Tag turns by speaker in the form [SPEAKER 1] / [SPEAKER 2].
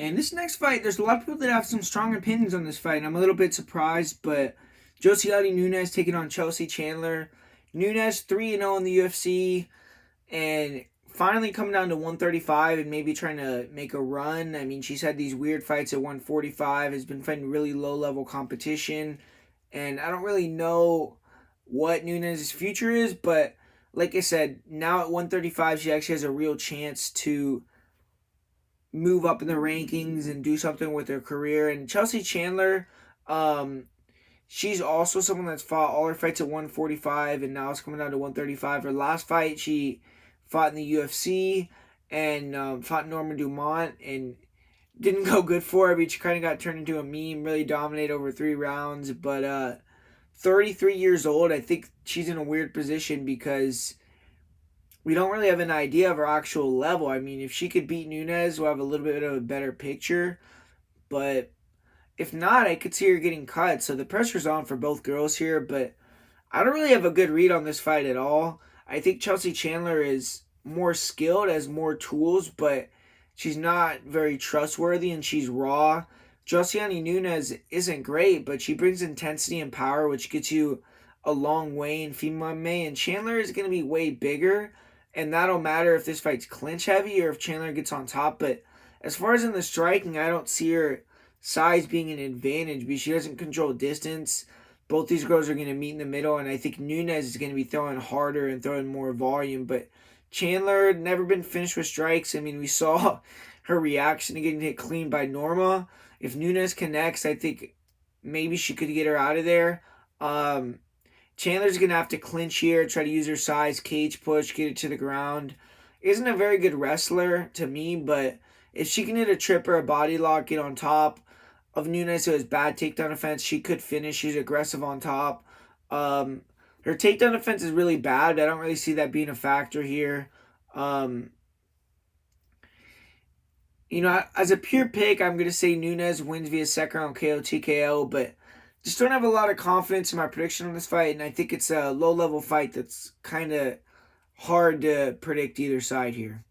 [SPEAKER 1] And this next fight, there's a lot of people that have some strong opinions on this fight, and I'm a little bit surprised, but Josiane Nunes taking on Chelsea Chandler. Nunes 3-0 in the UFC, and finally coming down to 135 and maybe trying to make a run. I mean, she's had these weird fights at 145, has been fighting really low level competition, and I don't really know what Nunes' future is, but like I said, now at 135, she actually has a real chance to move up in the rankings and do something with her career. And Chelsea Chandler, um, she's also someone that's fought all her fights at 145 and now it's coming down to 135. Her last fight, she fought in the UFC and fought Norma Dumont and didn't go good for her. But she kind of got turned into a meme, really dominated over 3 rounds. But 33 years old, I think she's in a weird position because we don't really have an idea of her actual level. I mean, if she could beat Nunes, we'll have a little bit of a better picture. But if not, I could see her getting cut. So the pressure's on for both girls here. But I don't really have a good read on this fight at all. I think Chelsea Chandler is more skilled, has more tools, but she's not very trustworthy and she's raw. Josiane Nunes isn't great, but she brings intensity and power, which gets you a long way in female MMA. And Chandler is going to be way bigger, and that'll matter if this fight's clinch heavy or if Chandler gets on top. But as far as in the striking, I don't see her size being an advantage because she doesn't control distance. Both these girls are going to meet in the middle, and I think Nunes is going to be throwing harder and throwing more volume. But Chandler never been finished with strikes. I mean, we saw her reaction to getting hit clean by Norma. If Nunes connects, I think maybe she could get her out of there. Chandler's going to have to clinch here, try to use her size, cage push, get it to the ground. Isn't a very good wrestler to me, but if she can hit a trip or a body lock, get on top of Nunes who has bad takedown offense, she could finish. She's aggressive on top. Her takedown offense is really bad. I don't really see that being a factor here. Um, as a pure pick, I'm going to say Nunes wins via second round KO TKO, but just don't have a lot of confidence in my prediction on this fight, and I think it's a low level fight that's kind of hard to predict either side here.